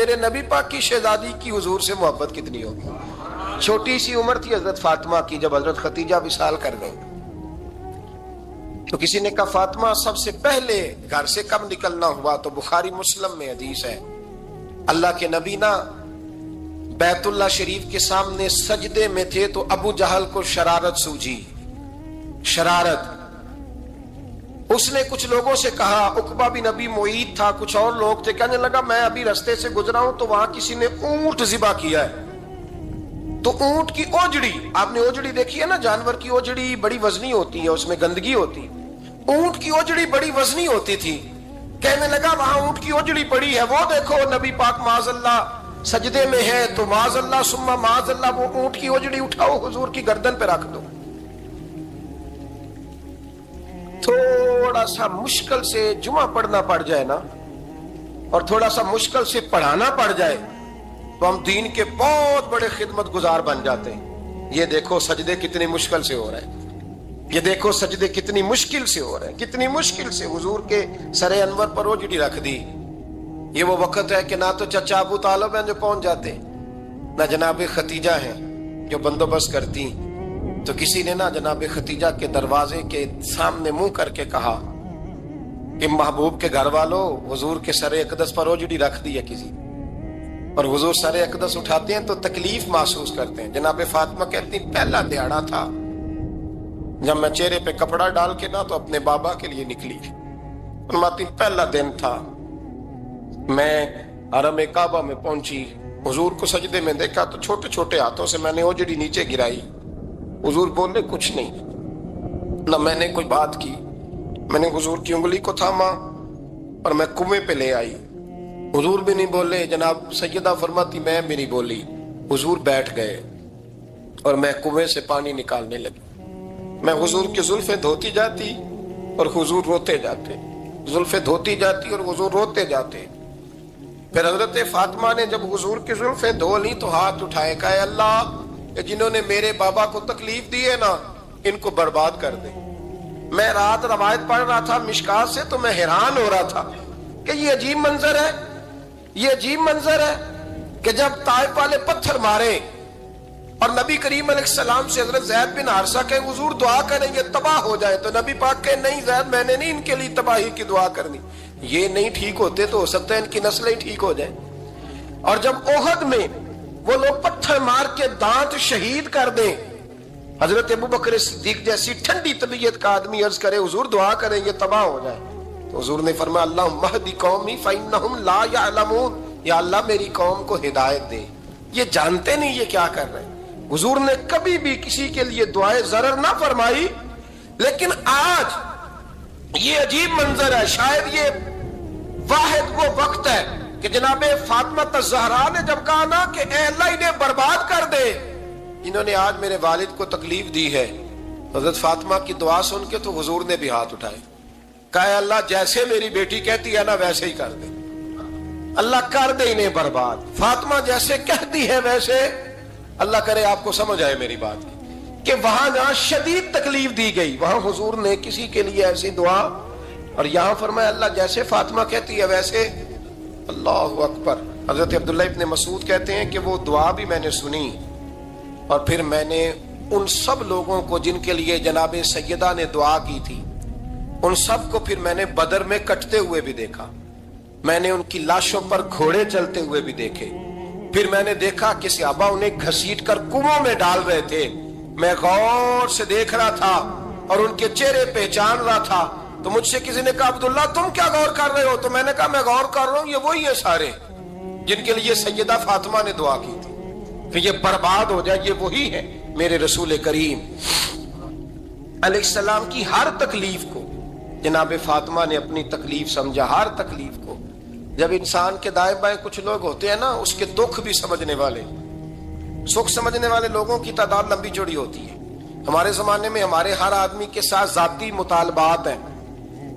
میرے نبی پاک کی شہزادی کی حضور سے محبت کتنی ہوگی. چھوٹی سی عمر تھی حضرت فاطمہ کی جب حضرت خدیجہ وصال کر گئی. تو کسی نے کہا فاطمہ سب سے پہلے گھر سے کب نکلنا ہوا؟ تو بخاری مسلم میں حدیث ہے اللہ کے نبی نا بیت اللہ شریف کے سامنے سجدے میں تھے تو ابو جہل کو شرارت سوجھی. شرارت. اس نے کچھ لوگوں سے کہا، عقبہ بن ابی معیط تھا، کچھ اور لوگ تھے، کہنے لگا میں ابھی رستے سے گزرا ہوں تو وہاں کسی نے اونٹ ذبح کیا ہے. تو اونٹ کی اوجڑی، آپ نے اوجڑی دیکھی ہے نا، جانور کی اوجڑی بڑی وزنی ہوتی ہے، اس میں گندگی ہوتی. اونٹ کی اوجڑی بڑی وزنی ہوتی تھی. کہنے لگا وہاں اونٹ کی اوجڑی پڑی ہے، وہ دیکھو نبی پاک معاذ اللہ سجدے میں ہے، تو معاذ اللہ ثم معاذ اللہ وہ اونٹ کی اوجڑی اٹھاؤ حضور کی گردن پہ رکھ دو. تھوڑا سا مشکل سے جمعہ پڑھنا پڑ جائے نا، اور تھوڑا سا مشکل سے پڑھانا پڑ جائے تو ہم دین کے بہت بڑے خدمت گزار بن جاتے ہیں. یہ دیکھو سجدے کتنی مشکل سے ہو رہے ہیں، یہ دیکھو سجدے کتنی مشکل سے ہو رہے ہیں، کتنی مشکل سے حضور کے سر انور پر اوجڑی رکھ دی. یہ وہ وقت ہے کہ نہ تو چچا ابو طالب ہیں جو پہنچ جاتے، نہ جناب ختیجہ ہیں جو بندوبست کرتی. تو کسی نے نہ جناب ختیجہ کے دروازے کے سامنے منہ کر کے کہا کہ محبوب کے گھر والوں حضور کے سر اقدس پر اوجڑی رکھ دی ہے کسی، اور حضور سر اقدس اٹھاتے ہیں تو تکلیف محسوس کرتے ہیں. جناب فاطمہ کہتی پہلا دیہڑا تھا جب میں چہرے پہ کپڑا ڈال کے نہ تو اپنے بابا کے لیے نکلی. فرماتی پہلا دن تھا، میں حرم کعبہ میں پہنچی، حضور کو سجدے میں دیکھا تو چھوٹے چھوٹے ہاتھوں سے میں نے اوجڑی نیچے گرائی. حضور بولے کچھ نہیں، نہ میں نے کوئی بات کی. میں نے حضور کی انگلی کو تھاما اور میں کنویں پہ لے آئی. حضور بھی نہیں بولے. جناب سیدہ فرماتی میں بھی نہیں بولی. حضور بیٹھ گئے اور میں کنویں سے پانی نکالنے لگی. میں حضور کی زلفیں دھوتی جاتی اور حضور روتے جاتے، زلفیں دھوتی جاتی اور حضور روتے جاتے. پھر حضرت فاطمہ نے جب حضور کی زلفیں دھو لی تو ہاتھ اٹھائے، کہا اللہ کہ جنہوں نے میرے بابا کو تکلیف دی ہے نا ان کو برباد کر دے. میں رات روایت پڑھ رہا تھا مشکات سے تو میں حیران ہو رہا تھا کہ یہ عجیب منظر ہے، یہ عجیب منظر ہے کہ جب طائف والے پتھر مارے اور نبی کریم علیہ السلام سے حضرت زید بن حارثہ کہ حضور دعا کریں یہ تباہ ہو جائے، تو نبی پاک کہ نہیں زید میں نے نہیں ان کے لیے تباہی کی دعا کرنی، یہ نہیں ٹھیک ہوتے تو ہو سکتا ہے ان کی نسلیں ٹھیک ہو جائیں. اور جب احد میں وہ لوگ پتھر مار کے دانت شہید کر دیں، حضرت ابوبکر صدیق جیسی ٹھنڈی طبیعت کا آدمی عرض کرے حضور دعا کریں یہ تباہ ہو جائے، تو حضور نے فرمایا اللہم اہد قومی فإنہم لا یعلمون، یا اللہ میری قوم کو ہدایت دے، یہ جانتے نہیں یہ کیا کر رہے ہیں. حضور نے کبھی بھی کسی کے لیے دعائے ضرر نہ فرمائی. لیکن آج یہ عجیب منظر ہے، شاید یہ واحد وہ وقت ہے کہ جناب فاطمہ الزہرا نے جب کہا نا کہ اے اللہ انہیں برباد کر دے انہوں نے آج میرے والد کو تکلیف دی ہے. حضرت فاطمہ کی دعا سن کے تو حضور نے بھی ہاتھ اٹھائے، کہا اے اللہ جیسے میری بیٹی کہتی ہے نا ویسے ہی کر دے، اللہ کر دے انہیں برباد. فاطمہ جیسے کہتی ہے ویسے، اللہ کرے آپ کو سمجھ آئے میری بات کہ وہاں جہاں شدید تکلیف دی گئی وہاں حضور نے کسی کے لیے ایسی دعا، اور یہاں فرمایا اللہ جیسے فاطمہ کہتی ہے ویسے. اللہ اکبر. حضرت عبداللہ ابن مسعود کہتے ہیں کہ وہ دعا بھی میں نے سنی اور پھر میں نے ان سب لوگوں کو جن کے لیے جناب سیدہ نے دعا کی تھی ان سب کو پھر میں نے بدر میں کٹتے ہوئے بھی دیکھا. میں نے ان کی لاشوں پر گھوڑے چلتے ہوئے بھی دیکھے. پھر میں نے دیکھا کہ صحابہ انہیں گھسیٹ کر کنووں میں ڈال رہے تھے. میں غور سے دیکھ رہا تھا اور ان کے چہرے پہچان رہا تھا. تو مجھ سے کسی نے کہا عبداللہ تم کیا غور کر رہے ہو؟ تو میں نے کہا میں غور کر رہا ہوں یہ وہی ہیں سارے جن کے لیے سیدہ فاطمہ نے دعا کی تھی کہ یہ برباد ہو جائے، یہ وہی ہے. میرے رسول کریم علیہ السلام کی ہر تکلیف کو جناب فاطمہ نے اپنی تکلیف سمجھا. ہر تکلیف کو. جب انسان کے دائیں بائیں کچھ لوگ ہوتے ہیں نا اس کے دکھ بھی سمجھنے والے، سکھ سمجھنے والے لوگوں کی تعداد لمبی چوڑی ہوتی ہے. ہمارے زمانے میں ہمارے ہر آدمی کے ساتھ ذاتی مطالبات ہیں،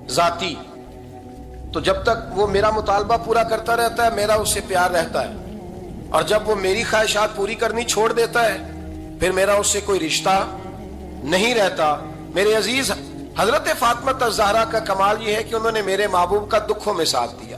ذاتی. تو جب تک وہ میرا مطالبہ پورا کرتا رہتا ہے میرا اس سے پیار رہتا ہے، اور جب وہ میری خواہشات پوری کرنی چھوڑ دیتا ہے پھر میرا اس سے کوئی رشتہ نہیں رہتا. میرے عزیز حضرت فاطمہ الزہرا کا کمال یہ ہے کہ انہوں نے میرے محبوب کا دکھوں میں ساتھ دیا.